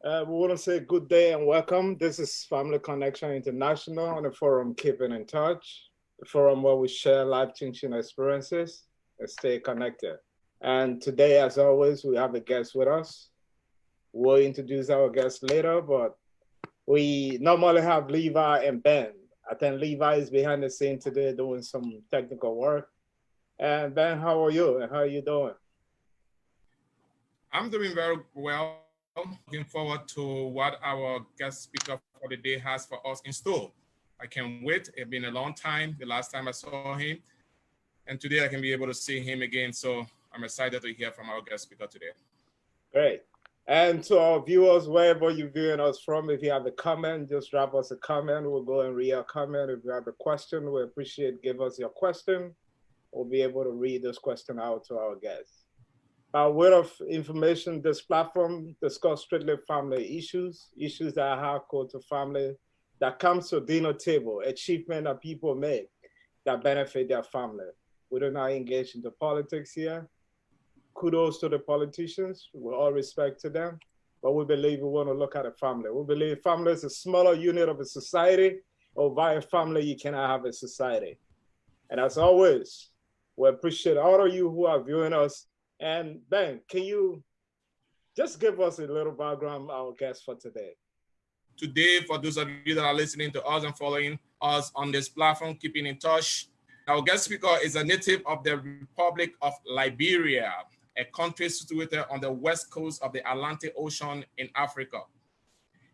We want to say good day and welcome. This is Family Connection International on the forum Keeping in Touch, the forum where we share life-changing experiences and stay connected. And today, as always, we have a guest with us. We'll introduce our guest later, but we normally have Levi and Ben. I think Levi is behind the scene today doing some technical work. And Ben, how are you? And how are you doing? I'm doing very well. Looking forward to what our guest speaker for the day has for us in store. I can't wait. It's been a long time, the last time I saw him. And today I can be able to see him again. So I'm excited to hear from our guest speaker today. Great. And to our viewers, wherever you're viewing us from, if you have a comment, just drop us a comment. We'll go and read a comment. If you have a question, we appreciate give us your question. We'll be able to read this question out to our guests. By way of information, this platform discuss strictly family issues that are hardcore to family, that comes to dinner table, achievement that people make that benefit their family. We do not engage into politics here. Kudos to the politicians. With all respect to them. But we believe we want to look at a family. We believe family is a smaller unit of a society, or via family you cannot have a society. And as always, we appreciate all of you who are viewing us. And Ben, can you just give us a little background on our guest for today? Today, for those of you that are listening to us and following us on this platform, keeping in touch, our guest speaker is a native of the Republic of Liberia, a country situated on the west coast of the Atlantic Ocean in Africa.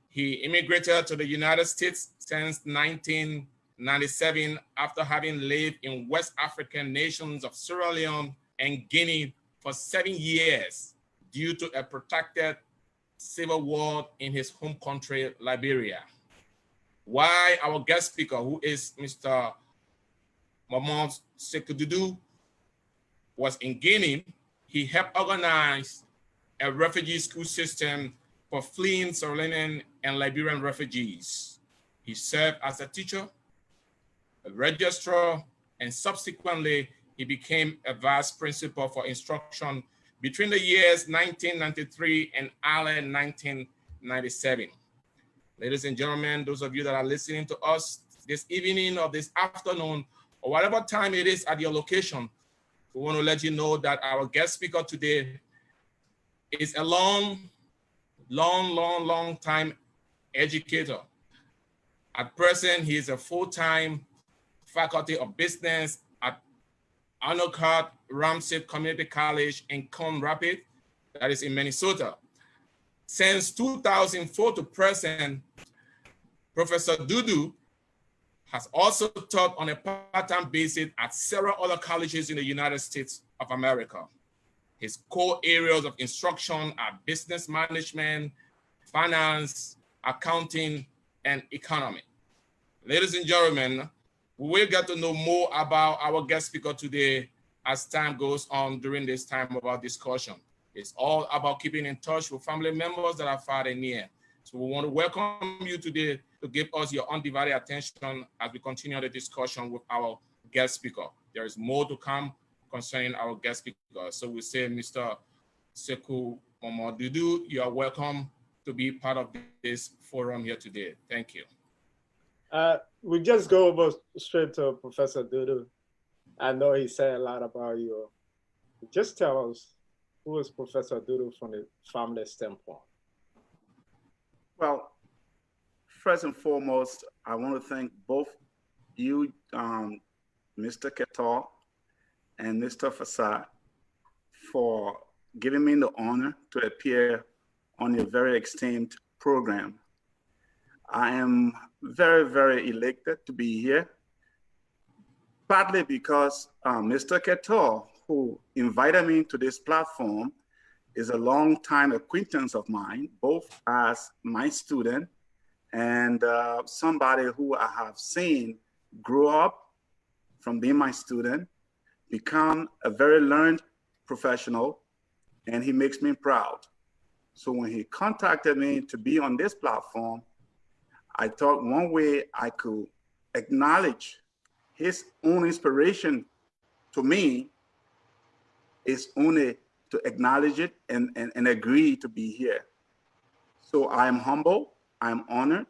He immigrated to the United States since 1997 after having lived in West African nations of Sierra Leone and Guinea for 7 years due to a protracted civil war in his home country, Liberia. Why our guest speaker, who is Mr. Momoh Sekou, was in Guinea, he helped organize a refugee school system for fleeing Sierra Leonean and Liberian refugees. He served as a teacher, a registrar, and subsequently he became a vice principal for instruction between the years 1993 and early 1997. Ladies and gentlemen, those of you that are listening to us this evening or this afternoon, or whatever time it is at your location, we want to let you know that our guest speaker today is a long time educator. At present, he is a full-time faculty of business at Anokart Ramsey Community College in Coon Rapids, that is in Minnesota. Since 2004 to present, Professor Dudu has also taught on a part-time basis at several other colleges in the United States of America. His core areas of instruction are business management, finance, accounting, and economy. Ladies and gentlemen, we will get to know more about our guest speaker today as time goes on during this time of our discussion. It's all about keeping in touch with family members that are far and near. So we want to welcome you today to give us your undivided attention as we continue the discussion with our guest speaker. There is more to come concerning our guest speaker. So we say, Mr. Sekou Momoh Dudu, you are welcome to be part of this forum here today. Thank you. We just go over straight to Professor Dudu. I know he said a lot about you. Just tell us, who is Professor Dudu from the family standpoint? Well, first and foremost, I want to thank both you, Mr. Ketor and Mr. Fassad, for giving me the honor to appear on your very esteemed program. I am very, very elated to be here, partly because Mr. Ketor, who invited me to this platform, is a longtime acquaintance of mine, both as my student and somebody who I have seen grow up from being my student, become a very learned professional, and he makes me proud. So when he contacted me to be on this platform, I thought one way I could acknowledge his own inspiration to me is only to acknowledge it and agree to be here. So I am humble, I'm honored,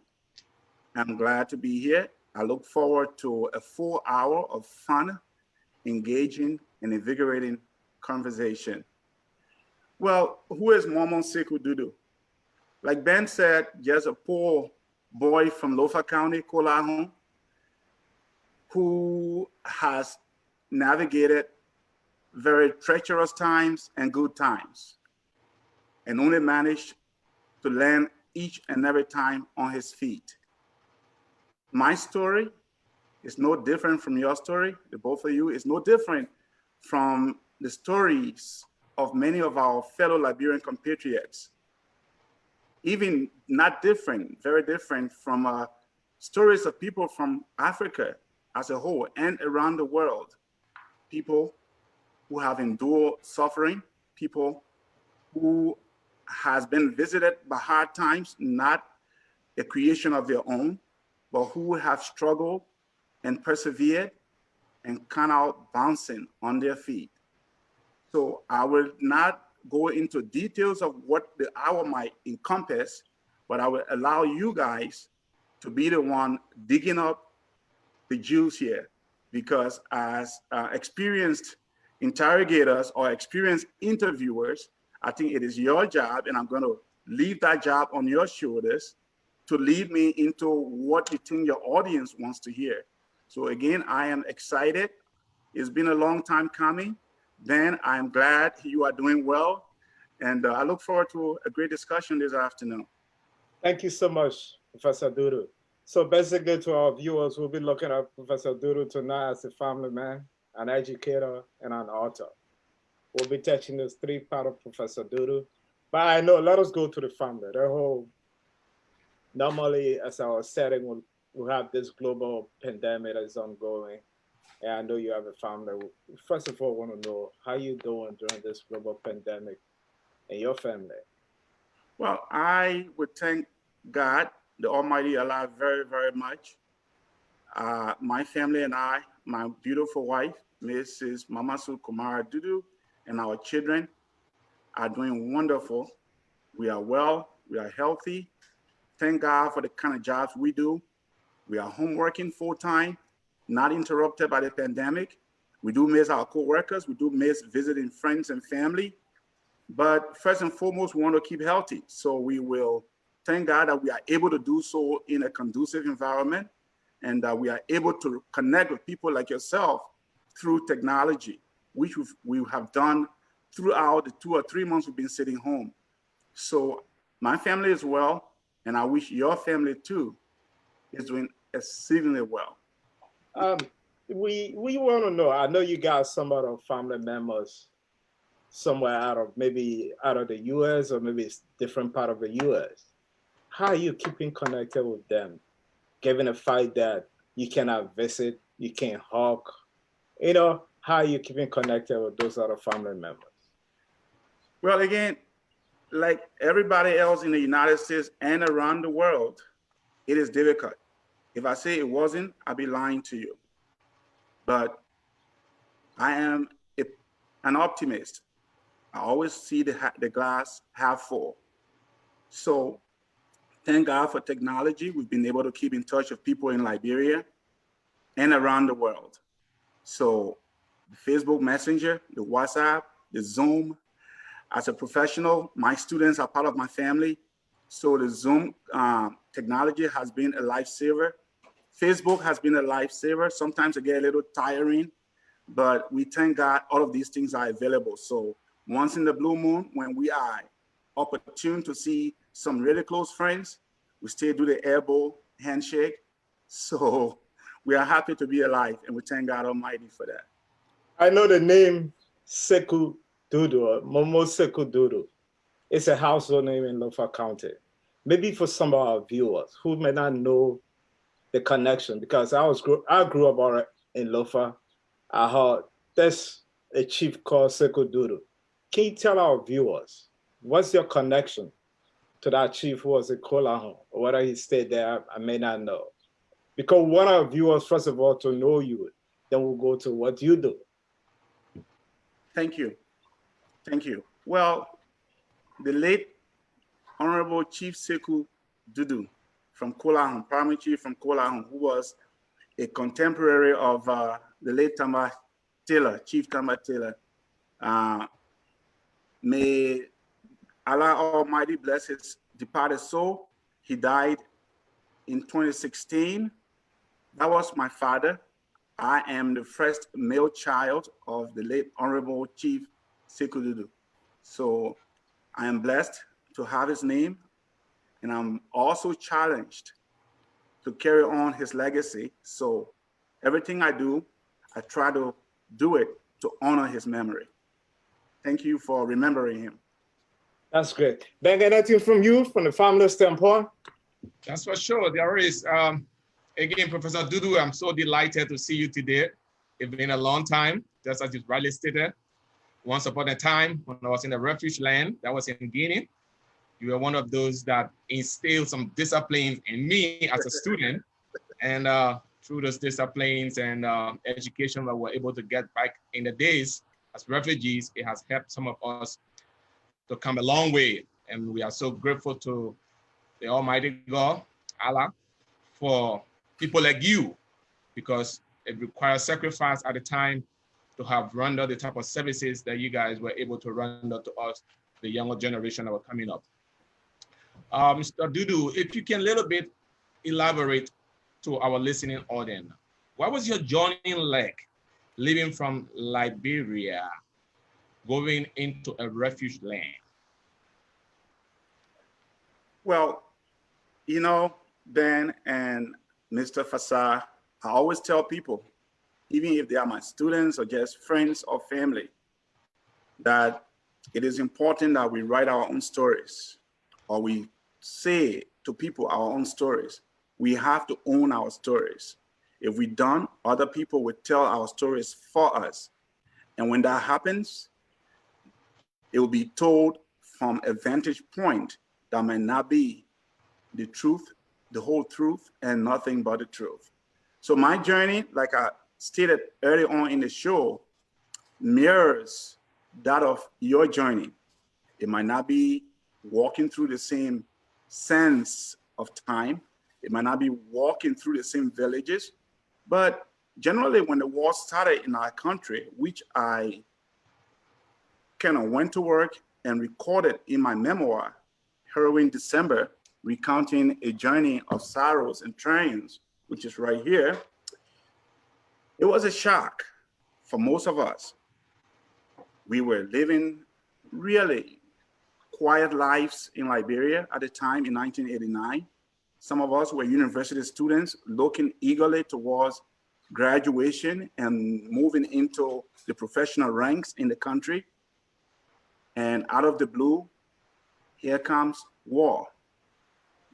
I'm glad to be here. I look forward to a full hour of fun, engaging, and invigorating conversation. Well, who is Momoh Sekou Dudu? Like Ben said, just a poor boy from Lofa County, Kolahon, who has navigated very treacherous times and good times, and only managed to land each and every time on his feet. My story is no different from your story. The both of you is no different from the stories of many of our fellow Liberian compatriots. Even not different, very different from stories of people from Africa as a whole and around the world. People who have endured suffering, people who has been visited by hard times, not a creation of their own, but who have struggled and persevered and come out bouncing on their feet. So I will not go into details of what the hour might encompass, but I will allow you guys to be the one digging up the juice here, because as experienced interrogators or experienced interviewers, I think it is your job, and I'm going to leave that job on your shoulders to lead me into what you think your audience wants to hear. So again, I am excited. It's been a long time coming. Ben, I'm glad you are doing well. And I look forward to a great discussion this afternoon. Thank you so much, Professor Dudu. So basically to our viewers, we'll be looking at Professor Dudu tonight as a family man, an educator, and an author. We'll be touching this three part of Professor Dudu. But I know, let us go to the family. The whole, normally as our setting, we have this global pandemic that is ongoing. And I know you have a family. First of all, I want to know how you doing during this global pandemic and your family. Well, I would thank God, the Almighty Allah, very, very much. My family and I, my beautiful wife, Mrs. Mamasu Kumara Dudu, and our children are doing wonderful. We are well, we are healthy. Thank God for the kind of jobs we do. We are home working full time, not interrupted by the pandemic. We do miss our co-workers. We do miss visiting friends and family. But first and foremost, we want to keep healthy. So we will thank God that we are able to do so in a conducive environment, and that we are able to connect with people like yourself through technology, which we have done throughout the 2 or 3 months we've been sitting home. So my family is well, and I wish your family too is doing exceedingly well. We want to know, I know you got some other family members somewhere maybe out of the US or maybe it's different part of the US. How are you keeping connected with them, given the fact that you cannot visit, you can't hug? You know, how are you keeping connected with those other family members? Well, again, like everybody else in the United States and around the world, it is difficult. If I say it wasn't, I'd be lying to you. But I am an optimist. I always see the glass half full. So thank God for technology. We've been able to keep in touch with people in Liberia and around the world. So the Facebook Messenger, the WhatsApp, the Zoom. As a professional, my students are part of my family. So the Zoom technology has been a lifesaver. Facebook has been a lifesaver. Sometimes it gets a little tiring, but we thank God all of these things are available. So once in the blue moon, when we are opportune to see some really close friends, we still do the elbow handshake. So we are happy to be alive, and we thank God Almighty for that. I know the name Sekou Dudu, Momoh Sekou Dudu. It's a household name in Lofa County. Maybe for some of our viewers who may not know the connection, because I grew up in Lofa. I heard there's a chief called Sekou Dudu. Can you tell our viewers what's your connection to that chief who was in Kolahon, or whether he stayed there? I may not know. Because we want our viewers, first of all, to know you. Then we'll go to what you do. Thank you. Thank you. Well, the late Honorable Chief Sekou Dudu from Kolahun, primary chief from Kolahun, who was a contemporary of the late Tamba Taylor, Chief Tamba Taylor. May Allah Almighty bless his departed soul. He died in 2016. That was my father. I am the first male child of the late Honorable Chief Sekou Dudu. So I am blessed to have his name, and I'm also challenged to carry on his legacy. So everything I do, I try to do it to honor his memory. Thank you for remembering him. That's great. Ben, anything from you, from the family standpoint? That's for sure. There is. Again, Professor Dudu, I'm so delighted to see you today. It's been a long time, just as you rightly stated. Once upon a time, when I was in the refuge land, that was in Guinea, you were one of those that instilled some discipline in me as a student. And through those disciplines and education that we're able to get back in the days as refugees, it has helped some of us to come a long way. And we are so grateful to the Almighty God, Allah, for people like you, because it requires sacrifice at the time to have rendered the type of services that you guys were able to render to us, the younger generation that were coming up. Mr. Dudu, if you can a little bit elaborate to our listening audience, what was your journey like living from Liberia, going into a refuge land? Well, you know, Ben and Mr. Fassah, I always tell people, even if they are my students or just friends or family, that it is important that we write our own stories, or we say to people our own stories. We have to own our stories. If we don't, other people will tell our stories for us. And when that happens, it will be told from a vantage point that might not be the truth, the whole truth, and nothing but the truth. So my journey, like I stated early on in the show, mirrors that of your journey. It might not be walking through the same sense of time. It might not be walking through the same villages, but generally when the war started in our country, which I kind of went to work and recorded in my memoir, Heroine December, recounting a journey of sorrows and triumphs, which is right here, it was a shock for most of us. We were living really quiet lives in Liberia at the time in 1989. Some of us were university students looking eagerly towards graduation and moving into the professional ranks in the country. And out of the blue, here comes war.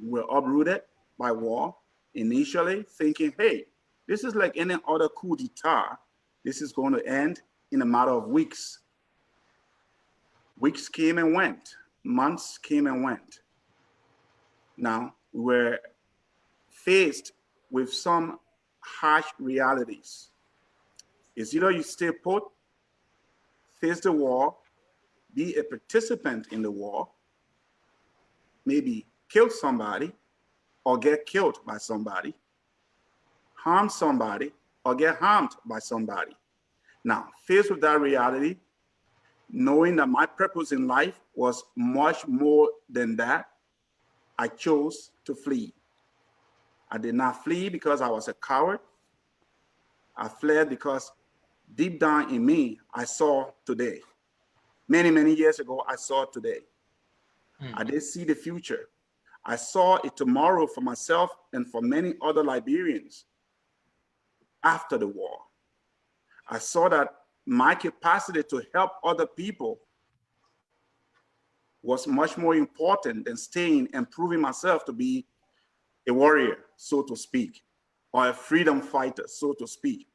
We're uprooted by war, initially thinking, hey, this is like any other coup d'etat. This is going to end in a matter of weeks. Weeks came and went. Months came and went. Now, we were faced with some harsh realities. It's either you stay put, face the war, be a participant in the war, maybe kill somebody or get killed by somebody, harm somebody or get harmed by somebody. Now, faced with that reality, knowing that my purpose in life was much more than that, I chose to flee. I did not flee because I was a coward. I fled because deep down in me, I saw today. Many, many years ago, I saw today. I did see the future. I saw a tomorrow for myself and for many other Liberians after the war. I saw that my capacity to help other people was much more important than staying and proving myself to be a warrior, so to speak, or a freedom fighter, so to speak.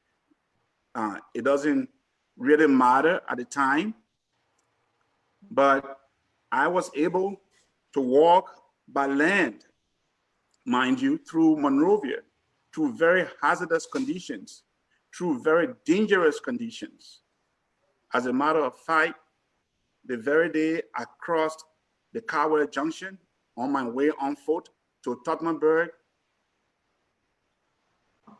It doesn't really matter at the time, but I was able to walk by land, mind you, through Monrovia, through very hazardous conditions, through very dangerous conditions. As a matter of fact, the very day I crossed the Cowell Junction on my way on foot to Tottenburg.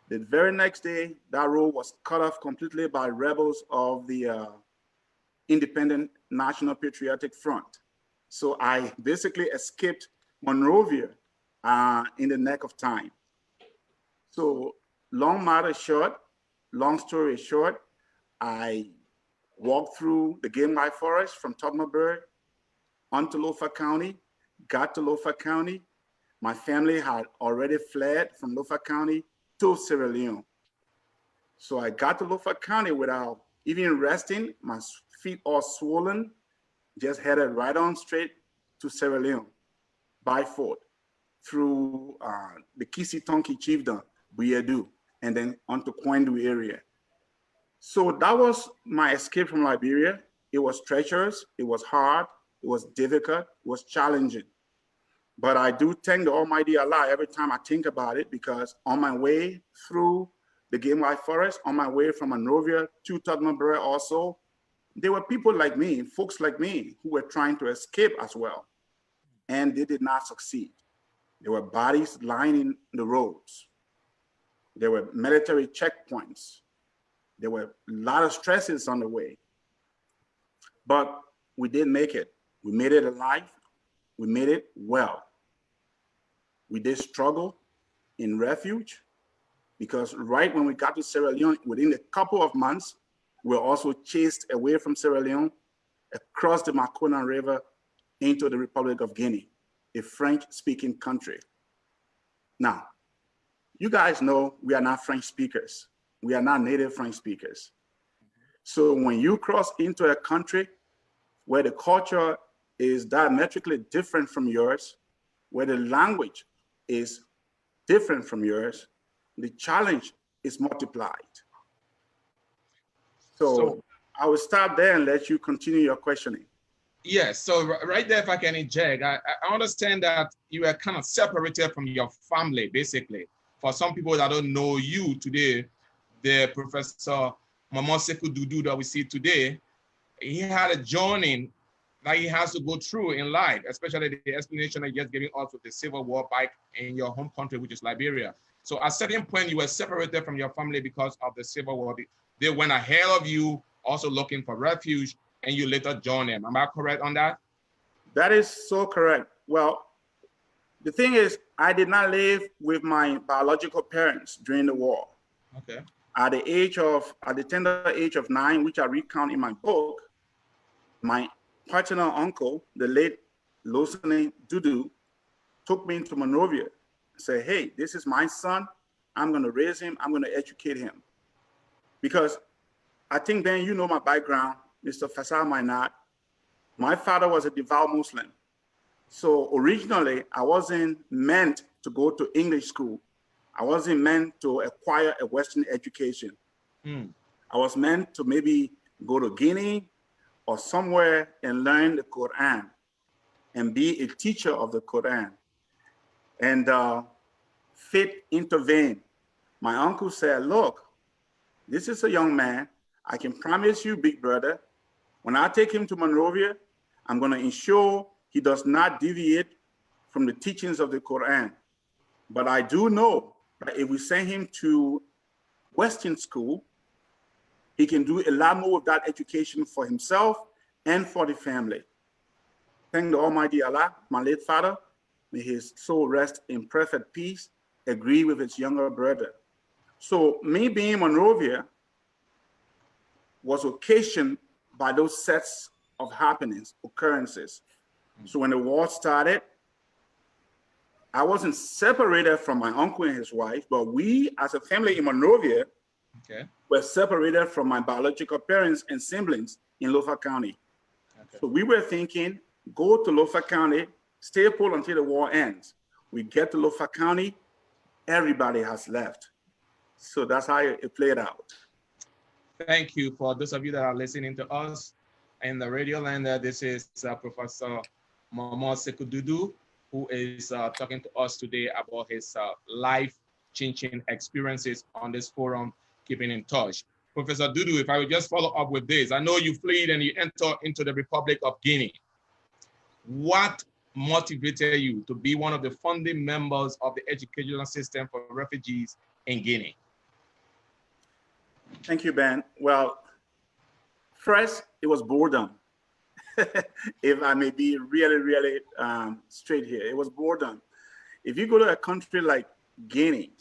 The very next day, that road was cut off completely by rebels of the Independent National Patriotic Front. So I basically escaped Monrovia in the nick of time. So long story short, I walked through the Game Life Forest from Tottenburg onto Lofa County, got to Lofa County. My family had already fled from Lofa County to Sierra Leone. So I got to Lofa County without even resting, my feet all swollen, just headed right on straight to Sierra Leone by foot through the Kisi-Tonki Chiefdom, Buyadu, and then onto Kwendu area. So that was my escape from Liberia. It was treacherous, it was hard, it was difficult, it was challenging. But I do thank the Almighty Allah every time I think about it, because on my way through the Game Life Forest, on my way from Monrovia to Tottenburg also, there were people like me, folks like me, who were trying to escape as well. And they did not succeed. There were bodies lying in the roads. There were military checkpoints. There were a lot of stresses on the way. But we did make it. We made it alive. We made it well. We did struggle in refuge, because right when we got to Sierra Leone, within a couple of months, we were also chased away from Sierra Leone, across the Makona River into the Republic of Guinea, a French-speaking country. Now, you guys know we are not French speakers. We are not native French speakers. So when you cross into a country where the culture is diametrically different from yours, where the language is different from yours, the challenge is multiplied. So I will stop there and let you continue your questioning. Yes, so right there, if I can interject, I understand that you are kind of separated from your family, basically. For some people that don't know you today, the Professor Momoh Sekou Dudu that we see today, he had a journey that he has to go through in life, especially the explanation that you're just giving us with the Civil War back in your home country, which is Liberia. So at a certain point, you were separated from your family because of the Civil War. They went ahead of you, also looking for refuge, and you later joined them. Am I correct on that? That is so correct. Well, the thing is, I did not live with my biological parents during the war. Okay. At the tender age of 9, which I recount in my book, my paternal uncle, the late Losene Dudu, took me into Monrovia and said, hey, this is my son. I'm going to raise him. I'm going to educate him. Because I think, Ben, you know my background. Mr. Fassar might not. My father was a devout Muslim. So originally, I wasn't meant to go to English school. I wasn't meant to acquire a Western education. I was meant to maybe go to Guinea or somewhere and learn the Quran and be a teacher of the Quran. And fate intervened. My uncle said, look, this is a young man. I can promise you, big brother, when I take him to Monrovia, I'm going to ensure he does not deviate from the teachings of the Quran. But I do know that if we send him to Western school, he can do a lot more of that education for himself and for the family. Thank the Almighty Allah, my late father, may his soul rest in perfect peace, agree with his younger brother. So me being in Monrovia was occasioned by those sets of happenings, occurrences. So when the war started, I wasn't separated from my uncle and his wife, but we as a family in Monrovia were separated from my biological parents and siblings in Lofa County. So we were thinking, go to Lofa County, stay put until the war ends. We get to Lofa County, everybody has left. So that's how it played out. Thank you. For those of you that are listening to us in the radio land, this is Professor Momoh Sekou Dudu, who is talking to us today about his life-changing experiences on this forum, Keeping in Touch. Professor Dudu, if I would just follow up with this, I know you fled and you entered into the Republic of Guinea. What motivated you to be one of the founding members of the educational system for refugees in Guinea? Thank you, Ben. Well, first, it was boredom. If I may be really straight here, it was boredom. If you go to a country like Guinea,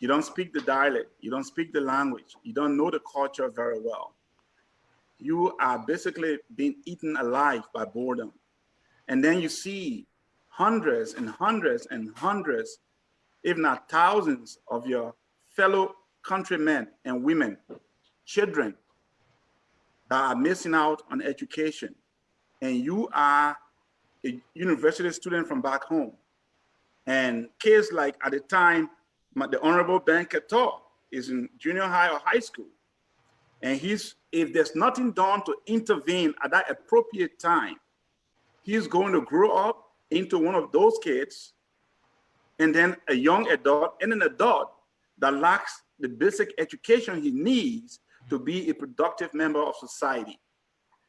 you don't speak the dialect, you don't speak the language, you don't know the culture very well. You are basically being eaten alive by boredom. And then you see hundreds and hundreds and hundreds, if not thousands, of your fellow countrymen and women, children, that are missing out on education. And you are a university student from back home. And kids like at the time, the Honorable Ben Ketor is in junior high or high school. And if there's nothing done to intervene at that appropriate time, he's going to grow up into one of those kids, and then a young adult and an adult that lacks the basic education he needs to be a productive member of society.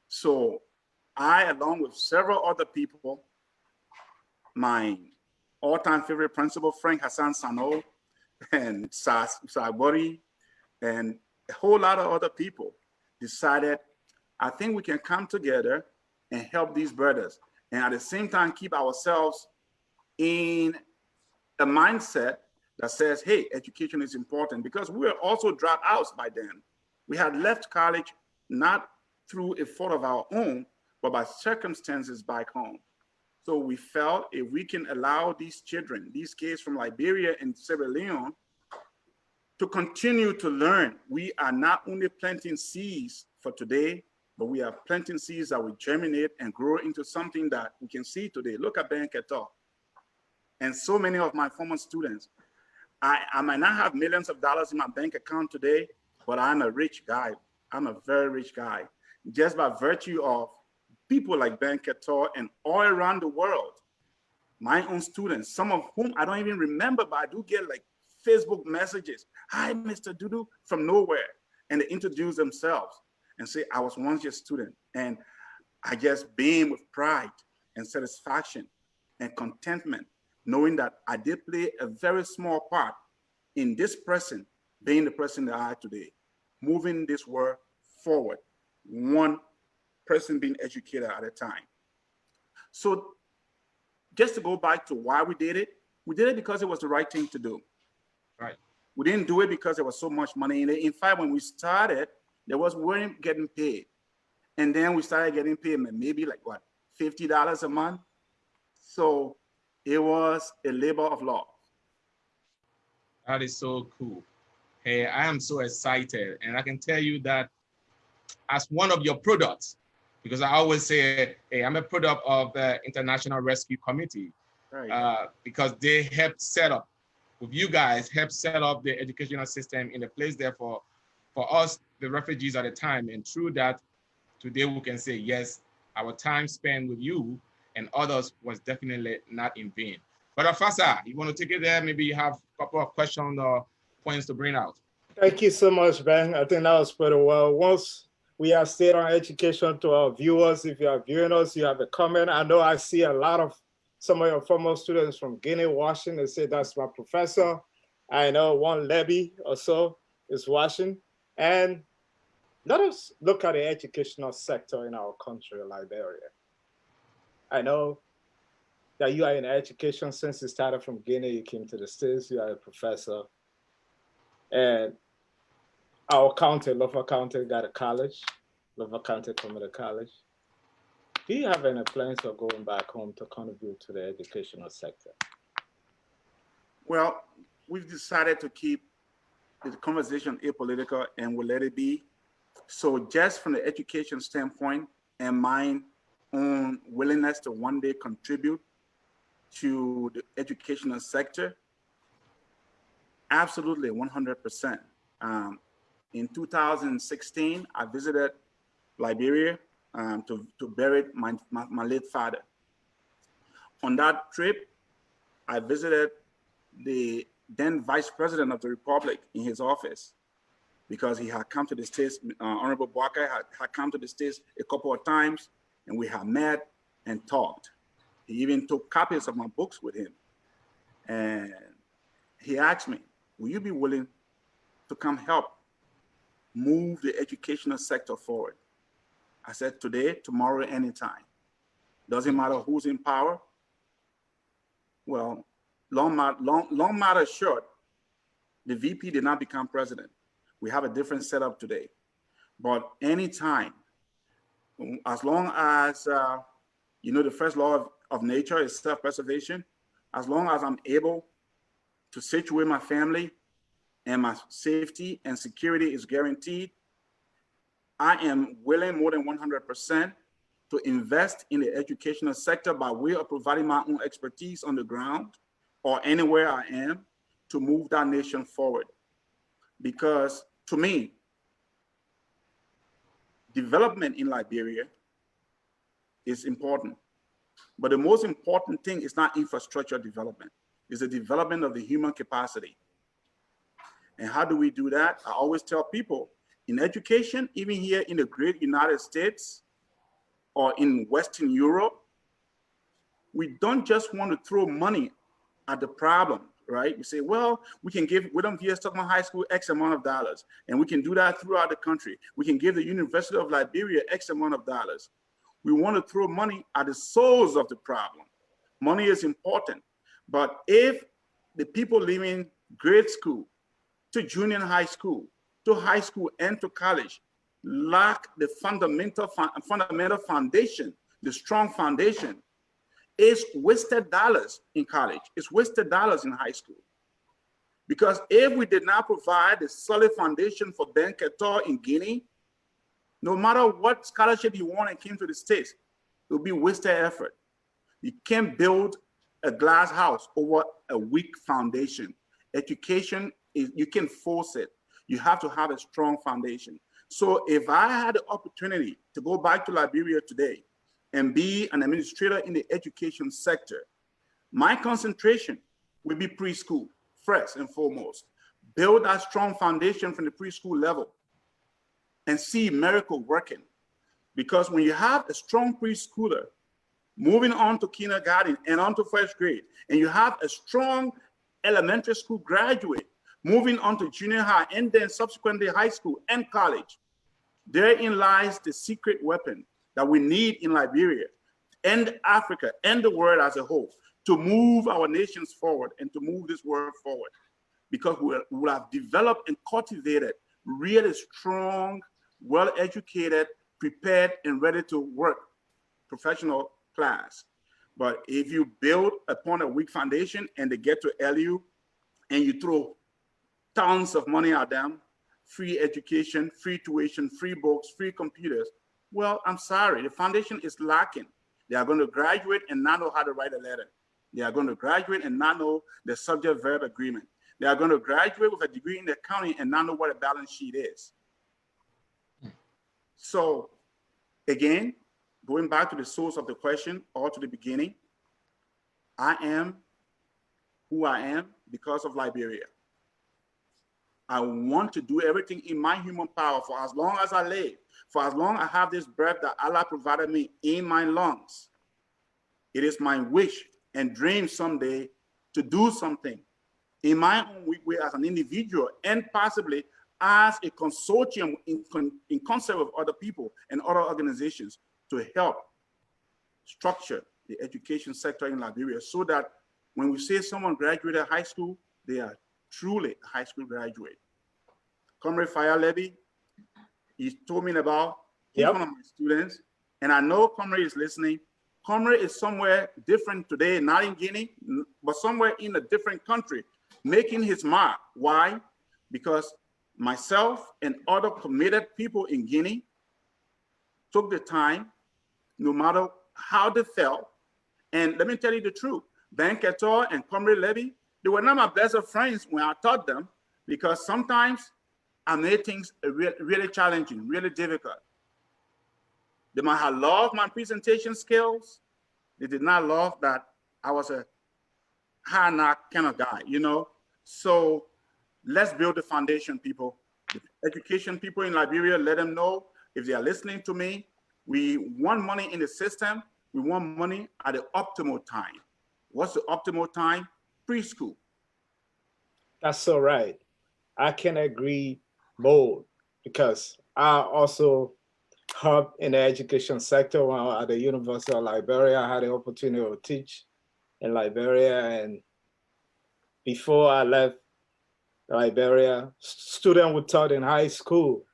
So I, along with several other people, my all-time favorite principal, Frank Hassan Sano, and Sabori, and a whole lot of other people, decided, I think we can come together and help these brothers, and at the same time keep ourselves in a mindset that says, hey, education is important, because we were also dropouts by then. We had left college not through a fault of our own, but by circumstances back home. So we felt if we can allow these children, these kids from Liberia and Sierra Leone, to continue to learn, we are not only planting seeds for today, but we are planting seeds that will germinate and grow into something that we can see today. Look at Ben Ketor and so many of my former students. I might not have millions of dollars in my bank account today, but I'm a rich guy. I'm a very rich guy, just by virtue of people like Ben Ketor and all around the world. My own students, some of whom I don't even remember, but I do get like Facebook messages. Hi, Mr. Dudu, from nowhere. And they introduce themselves and say, I was once your student. And I just beam with pride and satisfaction and contentment, knowing that I did play a very small part in this person being the person that I am today, moving this world forward, one person being educated at a time. So just to go back to why we did it because it was the right thing to do. Right. We didn't do it because there was so much money in it. In fact, when we started, we weren't getting paid. And then we started getting paid maybe like what, $50 a month? So it was a labor of love. That is so cool. Hey, I am so excited. And I can tell you that as one of your products, because I always say, hey, I'm a product of the International Rescue Committee, right. Because they helped set up, with you guys, helped set up the educational system in a place there for us, the refugees at the time. And through that, today we can say, yes, our time spent with you and others was definitely not in vain. But Afasa, you want to take it there? Maybe you have a couple of questions or points to bring out. Thank you so much, Ben. I think that was pretty well. Once we have stayed on education to our viewers, if you are viewing us, you have a comment. I know I see a lot of some of your former students from Guinea watching and say, that's my professor. I know one Levy or so is watching. And let us look at the educational sector in our country, Liberia. I know that you are in education since you started from Guinea, you came to the States, you are a professor. And our county, Lofa County, got a college, Lofa County Community College. Do you have any plans of going back home to contribute to the educational sector? Well, we've decided to keep the conversation apolitical and we'll let it be. So just from the education standpoint and my own willingness to one day contribute to the educational sector, absolutely 100%. In 2016, I visited Liberia to bury my late father. On that trip, I visited the then Vice President of the Republic in his office because he had come to the States, Honorable Boakai had come to the States a couple of times and we had met and talked. He even took copies of my books with him. And he asked me, will you be willing to come help move the educational sector forward? I said, today, tomorrow, anytime. Doesn't matter who's in power. Well, long matter short, the VP did not become president. We have a different setup today. But anytime, as long as, you know, the first law of nature is self-preservation, as long as I'm able to situate my family and my safety and security is guaranteed, I am willing more than 100% to invest in the educational sector by way of providing my own expertise on the ground or anywhere I am to move that nation forward. Because to me, development in Liberia is important. But the most important thing is not infrastructure development, it's the development of the human capacity. And how do we do that? I always tell people, in education, even here in the great United States or in Western Europe, we don't just want to throw money at the problem, right? We say, well, we can give William V. Stockman High School X amount of dollars, and we can do that throughout the country. We can give the University of Liberia X amount of dollars. We want to throw money at the source of the problem. Money is important, but if the people leaving grade school to junior high school, to high school and to college lack the fundamental foundation, the strong foundation, it's wasted dollars in college. It's wasted dollars in high school. Because if we did not provide a solid foundation for Ben Ketor in Guinea, no matter what scholarship you want and came to the States, it will be wasted effort. You can't build a glass house over a weak foundation. Education is, you can force it. You have to have a strong foundation. So if I had the opportunity to go back to Liberia today and be an administrator in the education sector, my concentration would be preschool, first and foremost. Build that strong foundation from the preschool level and see miracle working. Because when you have a strong preschooler moving on to kindergarten and on to first grade, and you have a strong elementary school graduate moving on to junior high and then subsequently high school and college, therein lies the secret weapon that we need in Liberia and Africa and the world as a whole to move our nations forward and to move this world forward. Because we will have developed and cultivated really strong, well-educated, prepared, and ready to work professional class. But if you build upon a weak foundation and they get to LU and you throw tons of money at them, free education, free tuition, free books, free computers, well, I'm sorry, the foundation is lacking. They are going to graduate and not know how to write a letter. They are going to graduate and not know the subject-verb agreement. They are going to graduate with a degree in accounting and not know what a balance sheet is. So again, going back to the source of the question or to the beginning, I am who I am because of Liberia. I want to do everything in my human power for as long as I live, for as long as I have this breath that Allah provided me in my lungs. It is my wish and dream someday to do something in my own way as an individual and possibly as a consortium in concert with other people and other organizations to help structure the education sector in Liberia so that when we say someone graduated high school, they are truly a high school graduate. Comrade Fire Levy, he's told me about, he's one of my students, and I know Comrade is listening. Comrade is somewhere different today, not in Guinea, but somewhere in a different country, making his mark. Why? Because myself and other committed people in Guinea took the time, no matter how they felt. And let me tell you the truth, Ben Ketor and Comrade Levy, they were not my best of friends when I taught them, because sometimes I made things really challenging, really difficult. They might have loved my presentation skills. They did not love that I was a high knock kind of guy, you know? So let's build the foundation, people. The education people in Liberia, let them know if they are listening to me, we want money in the system, We want money at the optimal time. What's the optimal time? Preschool. That's so right. I can agree more because I also help in the education sector while at the University of Liberia. I had the opportunity to teach in Liberia, and before I left Liberia, students who taught in high school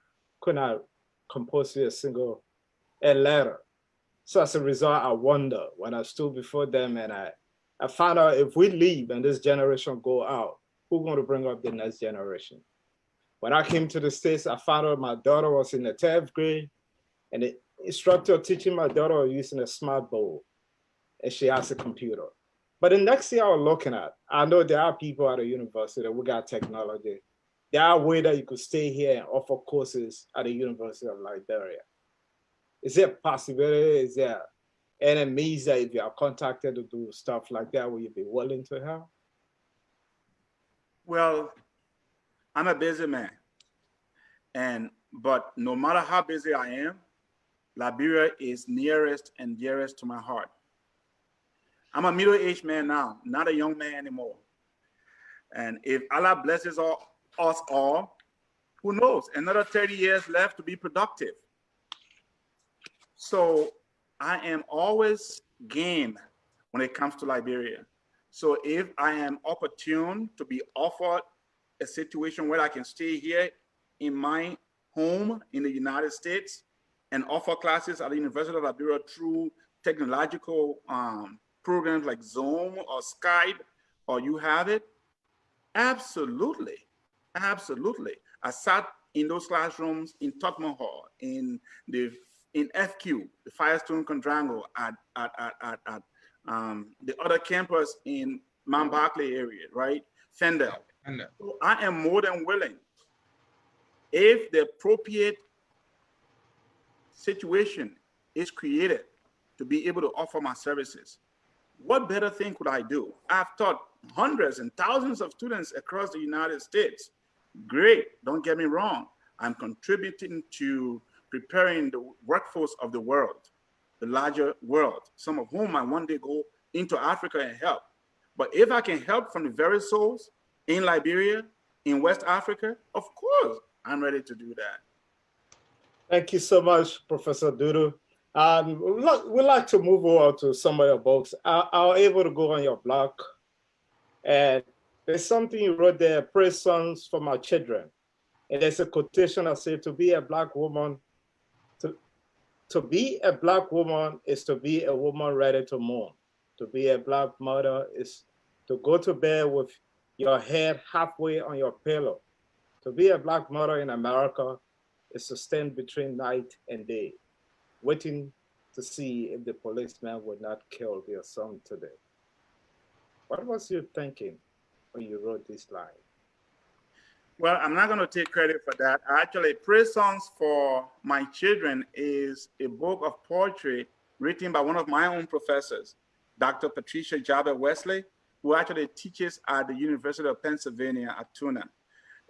could not compose a single letter. So as a result, I wonder when I stood before them and I found out if we leave and this generation go out, who's going to bring up the next generation? When I came to the States, I found out my daughter was in the 10th grade and the instructor teaching my daughter using a smart board and she has a computer. But the next thing I was looking at, I know there are people at the university that we got technology. There are ways that you could stay here and offer courses at the University of Liberia. Is there a possibility? Is there any means that if you are contacted to do stuff like that, will you be willing to help? Well, I'm a busy man. But no matter how busy I am, Liberia is nearest and dearest to my heart. I'm a middle-aged man now, not a young man anymore. And if Allah blesses us all, who knows, another 30 years left to be productive. So I am always game when it comes to Liberia. So if I am opportune to be offered a situation where I can stay here in my home in the United States and offer classes at the University of Liberia through technological programs like Zoom or Skype, or you have it, absolutely, absolutely. I sat in those classrooms in Tottenham Hall, in FQ, the Firestone Quadrangle, at the other campus in Mount Barclay area, right? Fender. So I am more than willing, if the appropriate situation is created, to be able to offer my services. What better thing could I do? I've taught hundreds and thousands of students across the United States. Great, don't get me wrong. I'm contributing to preparing the workforce of the world, the larger world, some of whom I one day go into Africa and help. But if I can help from the very souls in Liberia, in West Africa, of course, I'm ready to do that. Thank you so much, Professor Dudu. We'd like to move on to some of your books. I was able to go on your blog, and there's something you wrote there, praise songs for my children. And there's a quotation that says, to be a Black woman, to be a Black woman is to be a woman ready to mourn. To be a Black mother is to go to bed with your head halfway on your pillow. To be a Black mother in America is to stand between night and day, waiting to see if the policeman would not kill their son today. What was you thinking when you wrote this line? Well, I'm not going to take credit for that. Actually, Praise Songs for My Children is a book of poetry written by one of my own professors, Dr. Patricia Jaber Wesley, who actually teaches at the University of Pennsylvania at Tuna.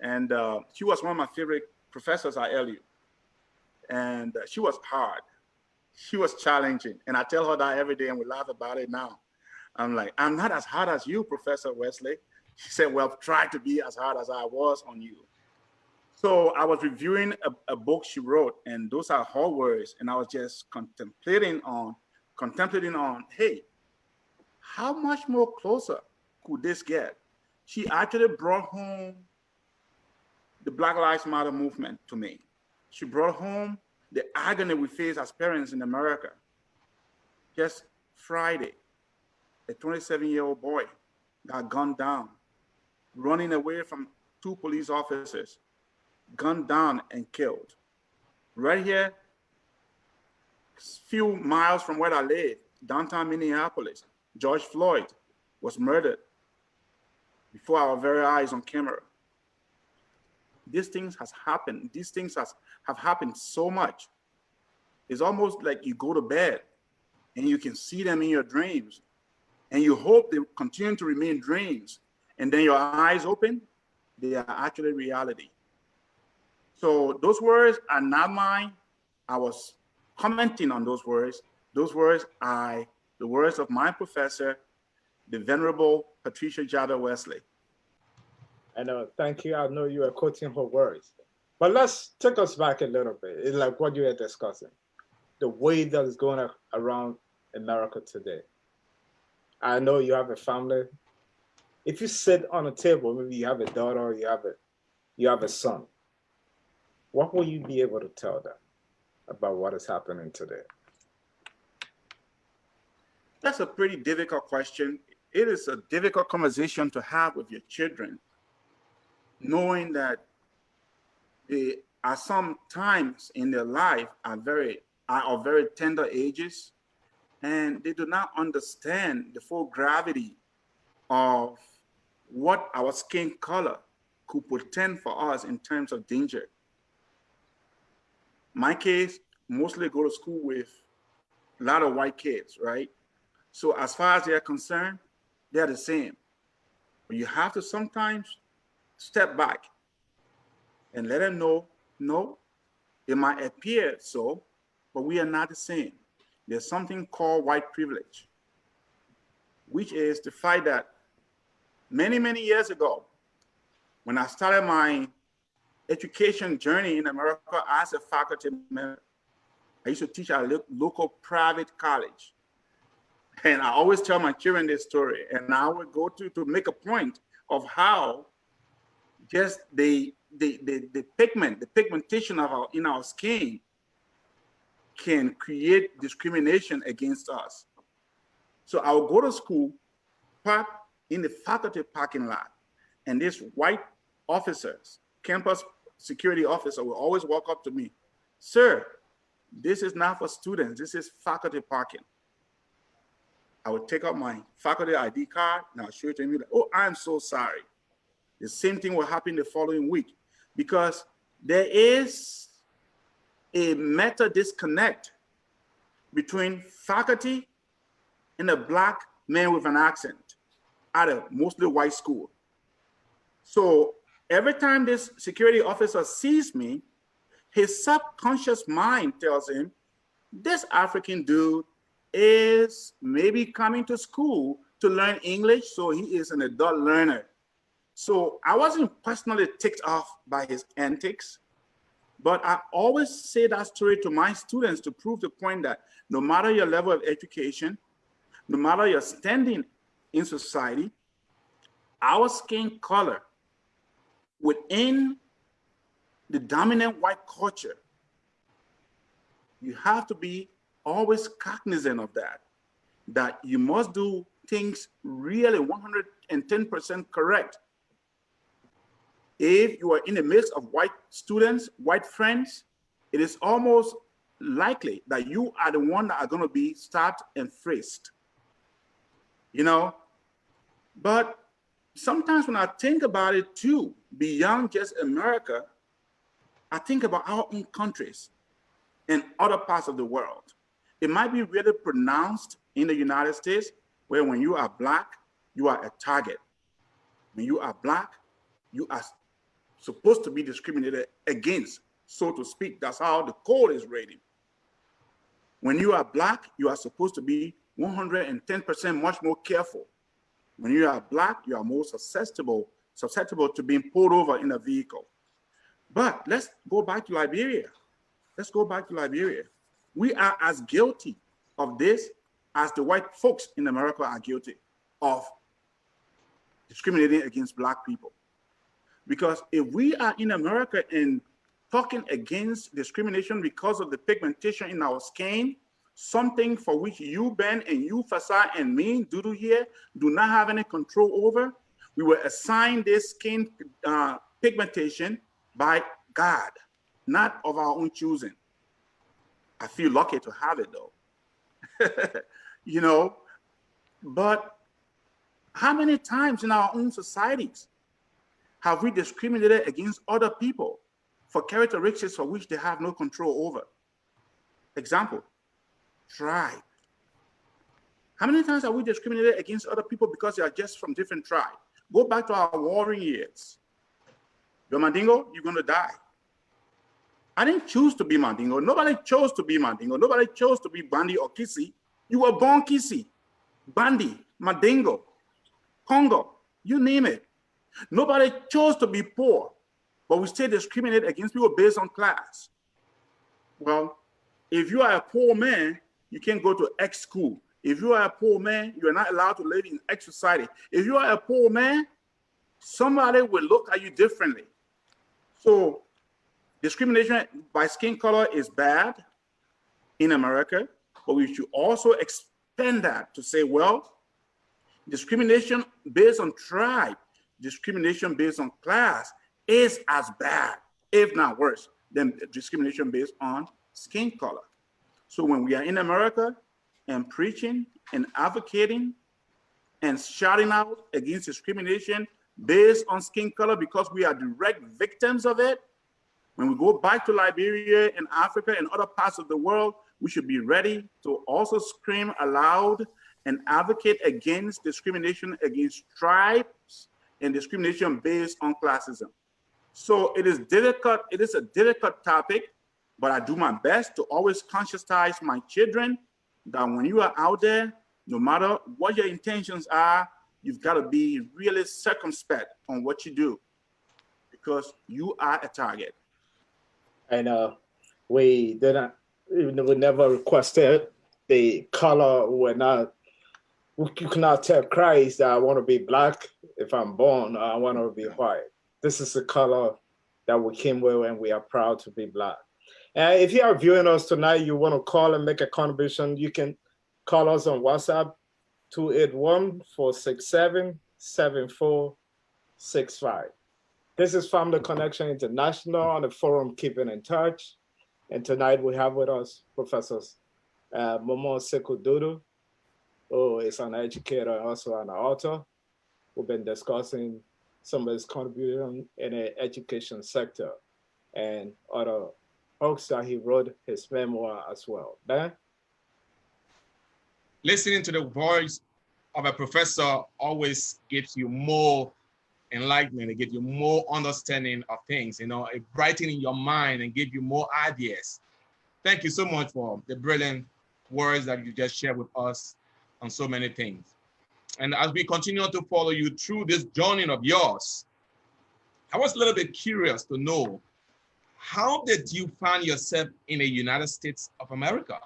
And she was one of my favorite professors at LU. And she was hard. She was challenging. And I tell her that every day and we laugh about it now. I'm like, I'm not as hard as you, Professor Wesley. She said, well, try to be as hard as I was on you. So I was reviewing a book she wrote, and those are her words. And I was just contemplating on, hey, how much more closer could this get? She actually brought home the Black Lives Matter movement to me. She brought home the agony we face as parents in America. Just Friday, a 27-year-old boy got gunned down, running away from 2 police officers, gunned down and killed. Right here, few miles from where I live, downtown Minneapolis, George Floyd was murdered before our very eyes on camera. These things has happened. These things have happened so much. It's almost like you go to bed and you can see them in your dreams, and you hope they continue to remain dreams. And then your eyes open, they are actually reality. So those words are not mine. I was commenting on those words. Those words are the words of my professor, the Venerable Patricia Jada Wesley. And thank you. I know you are quoting her words. But let's take us back a little bit. It's like what you were discussing, the way that is going around America today. I know you have a family. If you sit on a table, maybe you have a daughter, you have a son, what will you be able to tell them about what is happening today? That's a pretty difficult question. It is a difficult conversation to have with your children, knowing that they are some times in their life are of very tender ages, and they do not understand the full gravity of what our skin color could portend for us in terms of danger. My case, mostly go to school with a lot of white kids, right? So as far as they're concerned, they're the same. But you have to sometimes step back and let them know, no, it might appear so, but we are not the same. There's something called white privilege, which is the fact that many, many years ago, when I started my education journey in America as a faculty member, I used to teach at a local private college. And I always tell my children this story, and I would go to make a point of how just the pigmentation of in our skin can create discrimination against us. So I would go to school, park in the faculty parking lot, and these white officers, campus security officer, will always walk up to me, "Sir, this is not for students, this is faculty parking." I would take out my faculty ID card and I'll show it to him, like, "Oh, I'm so sorry." The same thing will happen the following week, because there is a meta disconnect between faculty and a black man with an accent at a mostly white school. So every time this security officer sees me, his subconscious mind tells him, this African dude is maybe coming to school to learn English, so he is an adult learner. So I wasn't personally ticked off by his antics, but I always say that story to my students to prove the point that no matter your level of education, no matter your standing in society, our skin color within the dominant white culture, you have to be always cognizant of that you must do things really 110% correct. If you are in the midst of white students, white friends, it is almost likely that you are the one that are going to be stopped and frisked. You know, but sometimes when I think about it too, beyond just America, I think about our own countries and other parts of the world. It might be really pronounced in the United States, where when you are black, you are a target. When you are black, you are supposed to be discriminated against, so to speak. That's how the code is rated. When you are black, you are supposed to be 110% much more careful. When you are black, you are more susceptible to being pulled over in a vehicle. But let's go back to Liberia. Let's go back to Liberia. We are as guilty of this as the white folks in America are guilty of discriminating against black people. Because if we are in America and talking against discrimination because of the pigmentation in our skin, something for which you, Ben, and you, Fasa, and me, Dudu here, do not have any control over, we were assigned this skin pigmentation by God, not of our own choosing. I feel lucky to have it though. You know, but how many times in our own societies have we discriminated against other people for characteristics for which they have no control over? Example, tribe. How many times have we discriminated against other people because they are just from different tribes? Go back to our warring years. You're Mandingo, you're going to die. I didn't choose to be Mandingo. Nobody chose to be Mandingo. Nobody chose to be Bandi or Kisi. You were born Kisi, Bandi, Mandingo, Congo, you name it. Nobody chose to be poor, but we still discriminate against people based on class. Well, if you are a poor man, you can't go to X school. If you are a poor man, you are not allowed to live in X society. If you are a poor man, somebody will look at you differently. So discrimination by skin color is bad in America, but we should also expand that to say, well, discrimination based on tribe, discrimination based on class is as bad, if not worse, than discrimination based on skin color. So when we are in America and preaching and advocating and shouting out against discrimination based on skin color because we are direct victims of it, when we go back to Liberia and Africa and other parts of the world, we should be ready to also scream aloud and advocate against discrimination against tribes and discrimination based on classism. So it is difficult. It is a difficult topic, but I do my best to always conscientize my children that when you are out there, no matter what your intentions are, you've got to be really circumspect on what you do because you are a target. And we never requested the color. You cannot tell Christ that I want to be black if I'm born, or I want to be white. This is the color that we came with, and we are proud to be black. And if you are viewing us tonight, you want to call and make a contribution, you can call us on WhatsApp, 281-467-7465. This is Family Connection International on the forum Keeping in Touch. And tonight we have with us Professors Momoh Sekou Dudu, who is an educator and also an author. We've been discussing some of his contribution in the education sector and other books that he wrote his memoir as well. Dan? Listening to the voice of a professor always gives you more enlightenment, it gives you more understanding of things, it brightening your mind and give you more ideas. Thank you so much for the brilliant words that you just shared with us on so many things. And as we continue to follow you through this journey of yours, I was a little bit curious to know, how did you find yourself in the United States of America?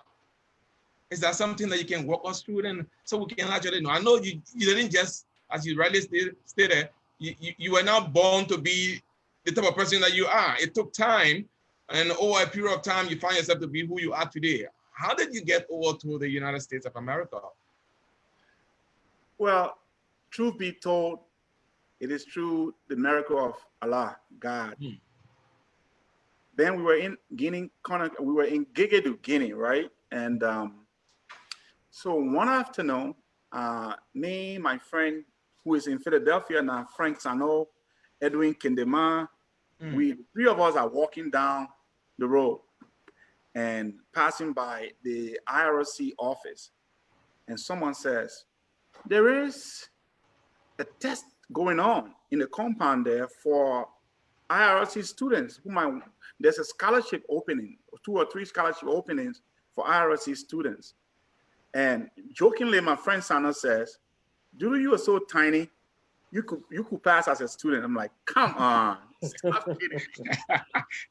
Is that something that you can walk us through then, so we can actually know? I know you didn't just, as you rightly stated, you were not born to be the type of person that you are. It took time, and over a period of time, you find yourself to be who you are today. How did you get over to the United States of America? Well, truth be told, it is through the miracle of Allah, God. Then we were in Guinea, we were in Gigedu, Guinea, right? And so one afternoon, me, my friend who is in Philadelphia now, Frank Sano, Edwin Kendema, we three of us are walking down the road and passing by the IRC office. And someone says, there is a test going on in the compound there for IRC students there's a scholarship opening, 2 or 3 scholarship openings for IRC students. And jokingly, my friend Sana says, Dudu, you are so tiny, you could pass as a student. I'm like, come on, stop kidding me.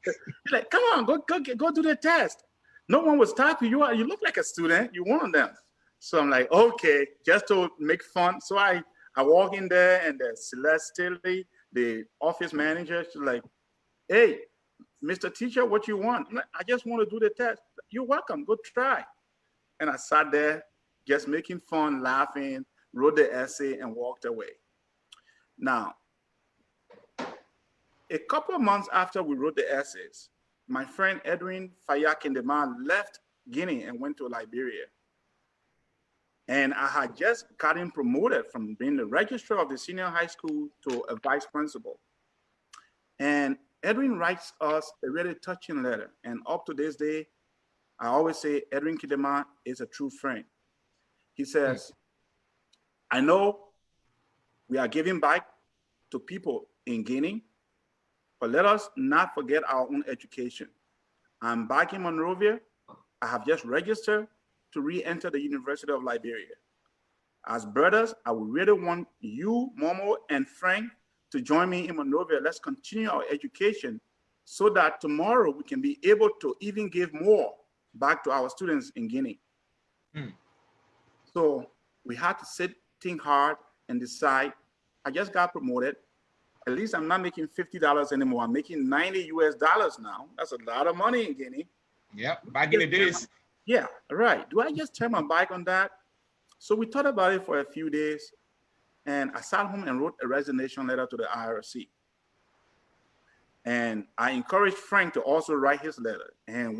He's like, come on, go do the test. No one will stop you. You look like a student. You're one of them. So I'm like, okay, just to make fun. So I walk in there, and Celeste Stilly, the office manager, she's like, hey, Mr. Teacher, what you want? I'm like, I just want to do the test. You're welcome. Go try. And I sat there just making fun, laughing, wrote the essay, and walked away. Now, a couple of months after we wrote the essays, my friend Edwin Fayakindema left Guinea and went to Liberia. And I had just gotten promoted from being the registrar of the senior high school to a vice principal. And Edwin writes us a really touching letter. And up to this day, I always say Edwin Kidema is a true friend. He says, I know we are giving back to people in Guinea, but let us not forget our own education. I'm back in Monrovia. I have just registered to re-enter the University of Liberia. As brothers, I would really want you, Momo, and Frank to join me in Monrovia. Let's continue our education so that tomorrow we can be able to even give more back to our students in Guinea. So we had to think hard and decide. I just got promoted. At least I'm not making $50 anymore. I'm making $90 US now. That's a lot of money in Guinea. Yeah, back in the days. Yeah, right. Do I just turn my back on that? So we thought about it for a few days, and I sat home and wrote a resignation letter to the IRC. And I encouraged Frank to also write his letter. And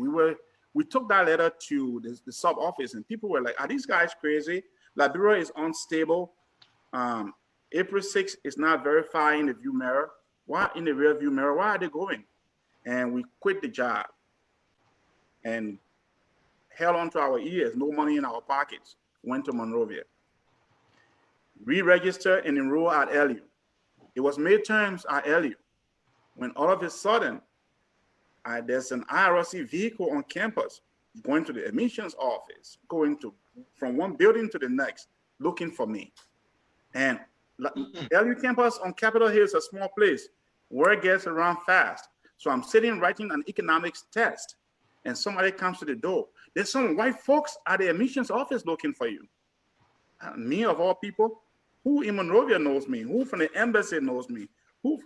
we took that letter to the sub office, and people were like, are these guys crazy? Liberia is unstable. April 6th is not verifying the view mirror. Why in the rear view mirror? Why are they going? And we quit the job and held onto our ears, no money in our pockets, went to Monrovia. Re-registered and enrolled at LU. It was midterms at LU when all of a sudden, there's an IRC vehicle on campus going to the admissions office, from one building to the next, looking for me. And LU campus on Capitol Hill is a small place. Word gets around fast. So I'm sitting writing an economics test, and somebody comes to the door. There's some white folks at the admissions office looking for you. Me of all people, who in Monrovia knows me? Who from the embassy knows me? Who?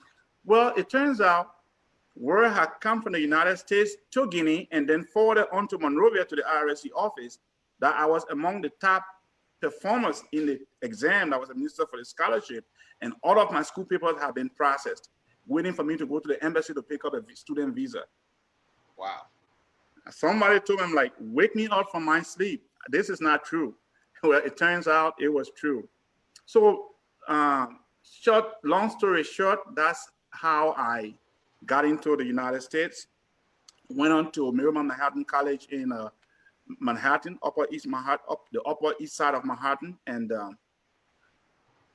Well, it turns out word had come from the United States to Guinea and then forwarded on to Monrovia to the IRC office that I was among the top performers in the exam that was administered for the scholarship, and all of my school papers have been processed, waiting for me to go to the embassy to pick up a student visa. Wow. Somebody told him, like, wake me up from my sleep. This is not true. Well, it turns out it was true. So long story short, that's how I got into the United States. Went on to Merriman Manhattan College in Manhattan, the upper east side of Manhattan, and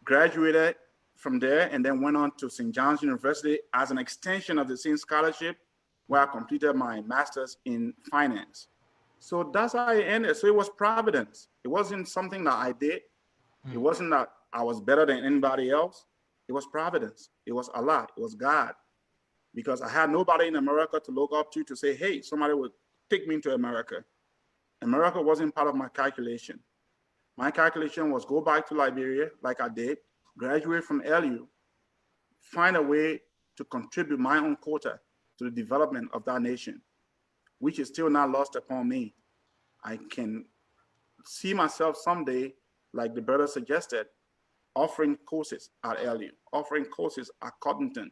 graduated from there, and then went on to St. John's University as an extension of the same scholarship, where I completed my master's in finance. So that's how it ended. So it was providence. It wasn't something that I did. It wasn't that I was better than anybody else. It was providence. It was Allah. It was God. Because I had nobody in America to look up to say, hey, somebody would take me to America. America wasn't part of my calculation. My calculation was go back to Liberia like I did, graduate from LU, find a way to contribute my own quota to the development of that nation, which is still not lost upon me. I can see myself someday, like the brother suggested, offering courses at LU, offering courses at Cottington,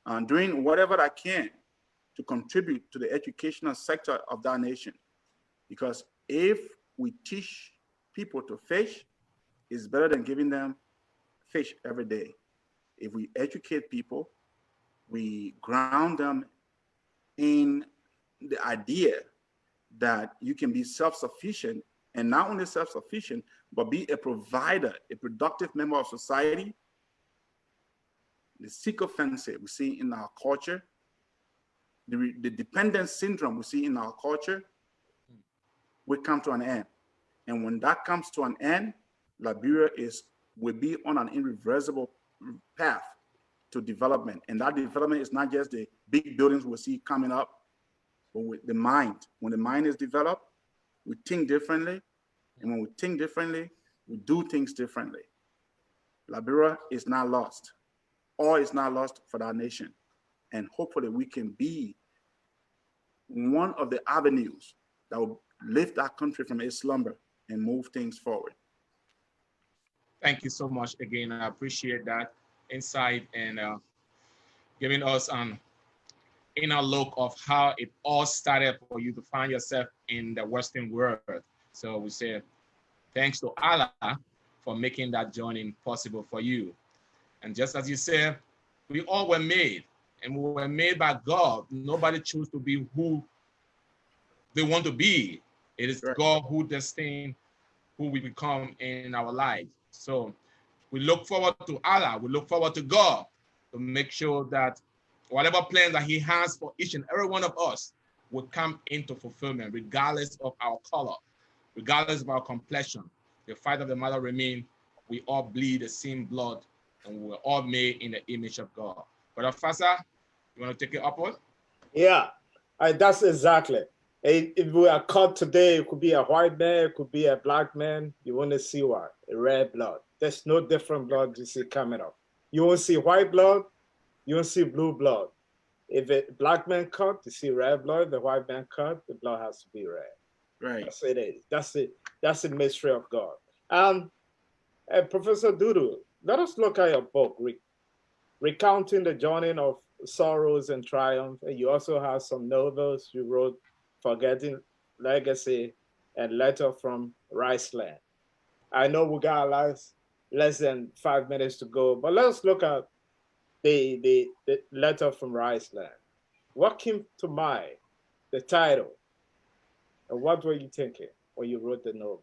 and doing whatever I can to contribute to the educational sector of that nation. Because if we teach people to fish, it's better than giving them fish every day. If we educate people, we ground them in the idea that you can be self-sufficient, and not only self-sufficient, but be a provider, a productive member of society. The sycophancy we see in our culture, the dependence syndrome we see in our culture, will come to an end. And when that comes to an end, Liberia will be on an irreversible path to development. And that development is not just the big buildings we see coming up, but with the mind. When the mind is developed, we think differently. And when we think differently, we do things differently. Liberia is not lost. All is not lost for that nation. And hopefully we can be one of the avenues that will lift our country from its slumber and move things forward. Thank you so much again. I appreciate that insight and giving us an inner look of how it all started for you to find yourself in the Western world. So we say thanks to Allah for making that journey possible for you. And just as you said, we all were made, and we were made by God. Nobody chose to be who they want to be. It is right. God who destines who we become in our life. So we look forward to Allah. We look forward to God to make sure that whatever plans that He has for each and every one of us, will come into fulfillment, regardless of our color, regardless of our complexion. The fact of the matter remains, we all bleed the same blood, and we're all made in the image of God. Brother Fasa, you want to take it upward? Yeah, that's exactly. If we are caught today, it could be a white man, it could be a black man. You want to see what? A red blood. There's no different blood you see coming up. You won't see white blood, you won't see blue blood. If a black man cut, you see red blood. The white man cut, the blood has to be red. Right. That's it is. That's it. That's the mystery of God. Professor Dudu, let us look at your book, recounting the journey of sorrows and triumph. And you also have some novels you wrote, Forgetting Legacy and Letter from Riceland. I know we got less than 5 minutes to go, but let's look at the Letter from Riceland. What came to mind, the title, and what were you thinking when you wrote the novel?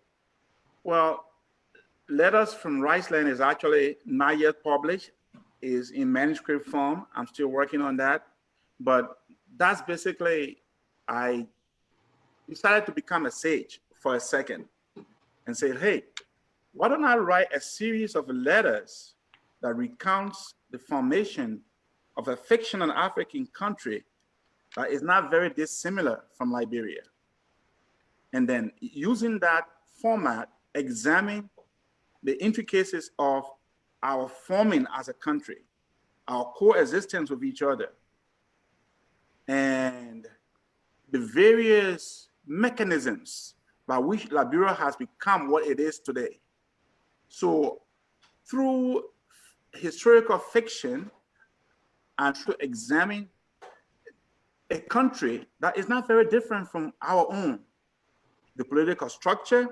Well, Letters from Riceland is actually not yet published, is in manuscript form. I'm still working on that. But that's basically, I decided to become a sage for a second and said, hey, why don't I write a series of letters that recounts the formation of a fictional African country that is not very dissimilar from Liberia. And then using that format, examine the intricacies of our forming as a country, our coexistence with each other, and the various mechanisms by which Liberia has become what it is today. So through historical fiction and to examine a country that is not very different from our own, the political structure,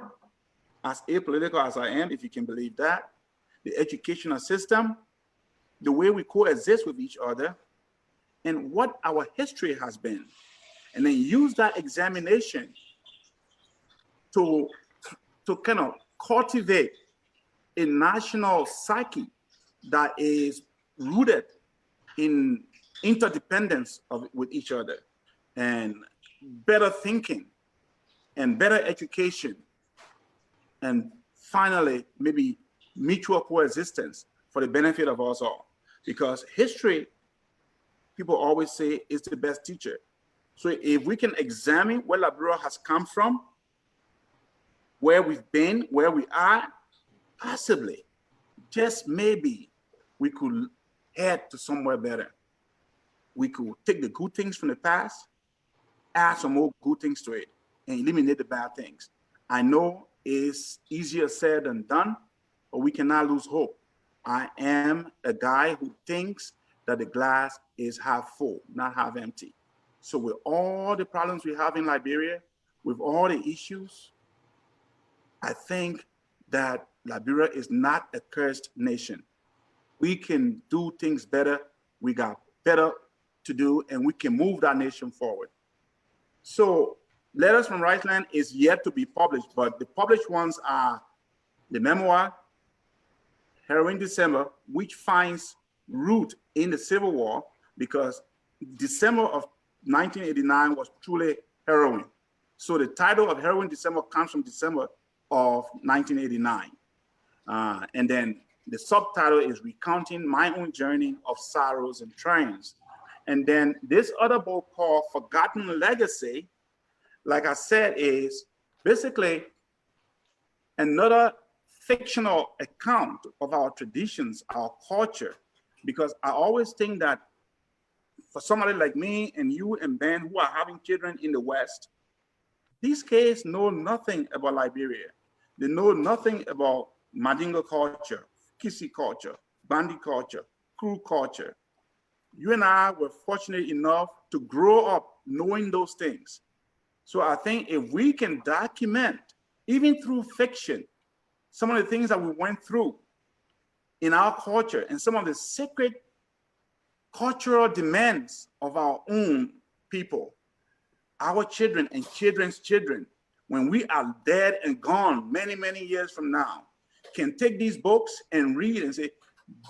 as apolitical as I am, if you can believe that, the educational system, the way we coexist with each other, and what our history has been. And then use that examination to kind of cultivate a national psyche that is rooted in interdependence with each other, and better thinking, and better education, and finally, maybe mutual coexistence for the benefit of us all. Because history, people always say, is the best teacher. So if we can examine where Liberia has come from, where we've been, where we are, possibly, just maybe, we could head to somewhere better. We could take the good things from the past, add some more good things to it, and eliminate the bad things. I know it's easier said than done, but we cannot lose hope. I am a guy who thinks that the glass is half full, not half empty. So with all the problems we have in Liberia, with all the issues, I think that Liberia is not a cursed nation. We can do things better. We got better to do, and we can move that nation forward. So Letters from Riceland is yet to be published, but the published ones are the memoir, Heroin December, which finds root in the Civil War, because December of 1989 was truly heroin. So the title of Heroin December comes from December of 1989. And then the subtitle is Recounting My Own Journey of Sorrows and Triumphs. And then this other book called Forgotten Legacy, like I said, is basically another fictional account of our traditions, our culture, because I always think that for somebody like me and you and Ben who are having children in the West, these kids know nothing about Liberia. They know nothing about Mandingo culture, Kisi culture, Bandi culture, Kru culture. You and I were fortunate enough to grow up knowing those things. So I think if we can document, even through fiction, some of the things that we went through in our culture and some of the sacred cultural demands of our own people, our children and children's children, when we are dead and gone many, many years from now, can take these books and read and say,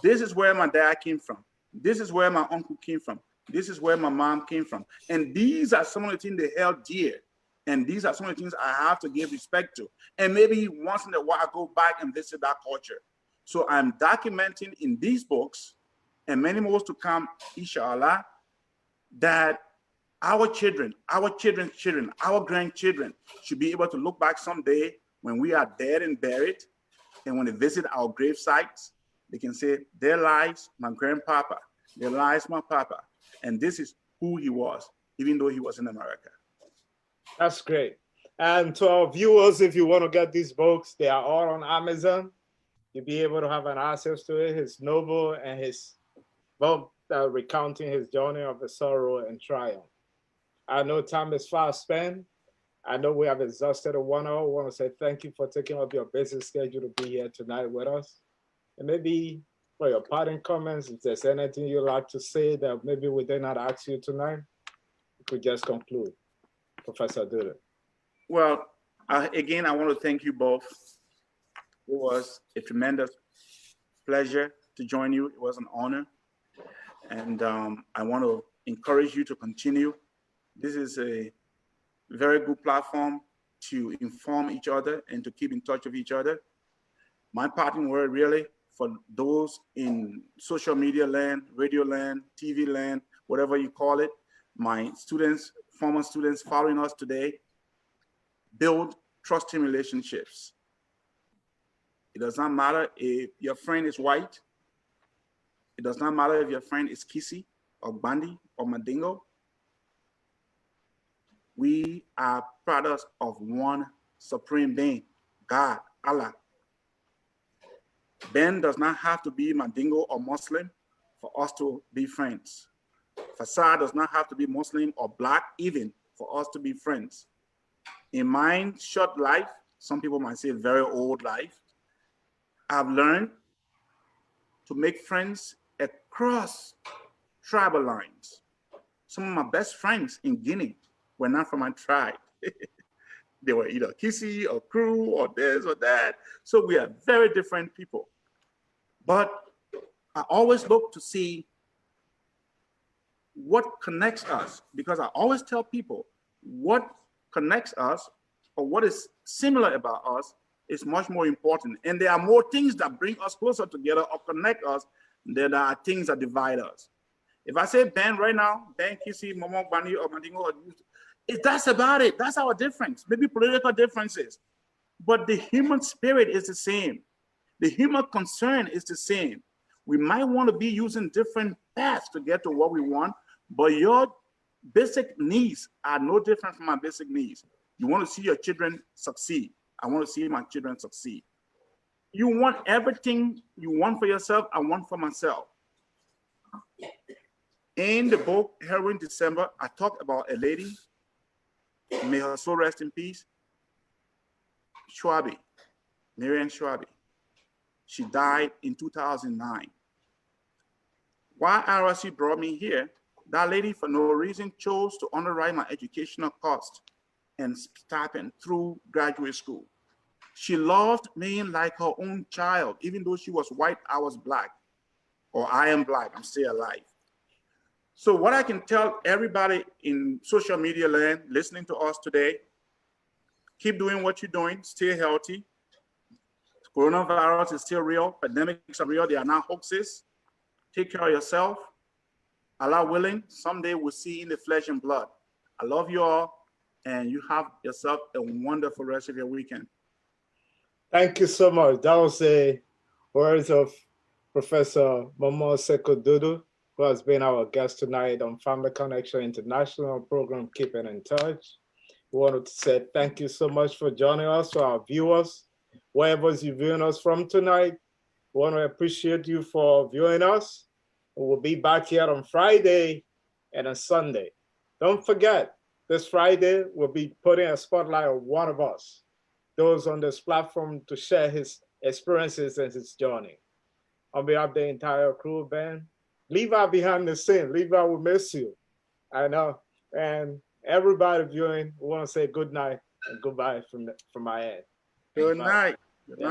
this is where my dad came from. This is where my uncle came from. This is where my mom came from. And these are some of the things they held dear. And these are some of the things I have to give respect to. And maybe once in a while, I go back and visit that culture. So I'm documenting in these books and many more to come, inshallah, that our children, our children's children, our grandchildren should be able to look back someday when we are dead and buried. And when they visit our grave sites, they can say, there lies my grandpapa, there lies my papa. And this is who he was, even though he was in America. That's great. And to our viewers, if you want to get these books, they are all on Amazon. You'll be able to have an access to it. His novel and his book recounting his journey of the sorrow and triumph. I know time is fast spent. I know we have exhausted a 1 hour. I want to say thank you for taking up your busy schedule to be here tonight with us. And maybe for your parting comments, if there's anything you'd like to say that maybe we did not ask you tonight, we could just conclude. Professor Dudu. Well, again, I want to thank you both. It was a tremendous pleasure to join you. It was an honor. And I want to encourage you to continue. This is a very good platform to inform each other and to keep in touch with each other. My parting word really for those in social media land, radio land, TV land, whatever you call it, my students, former students following us today, build trusting relationships. It does not matter if your friend is white. It does not matter if your friend is Kisi or Bandi or Mandingo. We are products of one supreme being, God, Allah. Ben does not have to be Mandingo or Muslim for us to be friends. Fasad does not have to be Muslim or Black even for us to be friends. In my short life, some people might say very old life, I've learned to make friends across tribal lines. Some of my best friends in Guinea were not from my tribe. They were either Kisi or Kru or this or that. So we are very different people. But I always look to see what connects us, because I always tell people what connects us or what is similar about us is much more important. And there are more things that bring us closer together or connect us than there are things that divide us. If I say Ben right now, Ben, Kisi, Momoh, Bani, or Mandingo, that's about it. That's our difference. Maybe political differences. But the human spirit is the same. The human concern is the same. We might want to be using different paths to get to what we want, but your basic needs are no different from my basic needs. You want to see your children succeed. I want to see my children succeed. You want everything you want for yourself, I want for myself. In the book, Heroin December, I talked about a lady, may her soul rest in peace, Schwabi, Marianne Schwabi. She died in 2009. Why RSC brought me here, that lady for no reason chose to underwrite my educational cost and stipend through graduate school. She loved me like her own child. Even though she was white, I was Black. Or I am Black, I'm still alive. So what I can tell everybody in social media land listening to us today, keep doing what you're doing, stay healthy. Coronavirus is still real, pandemics are real, they are not hoaxes. Take care of yourself. Allah willing, someday we'll see in the flesh and blood. I love you all, and you have yourself a wonderful rest of your weekend. Thank you so much. That was the words of Professor Momoh Sekou Dudu, who has been our guest tonight on Family Connection International program, Keeping in Touch. We wanted to say thank you so much for joining us, to our viewers, wherever you're viewing us from tonight. We want to appreciate you for viewing us. We'll be back here on Friday and on Sunday. Don't forget, this Friday, we'll be putting a spotlight on one of us, those on this platform, to share his experiences and his journey. On behalf of the entire crew, Ben, Levi behind the scene. Levi will miss you. I know. And everybody viewing, we want to say good night and goodbye from my end. Good night. Good night.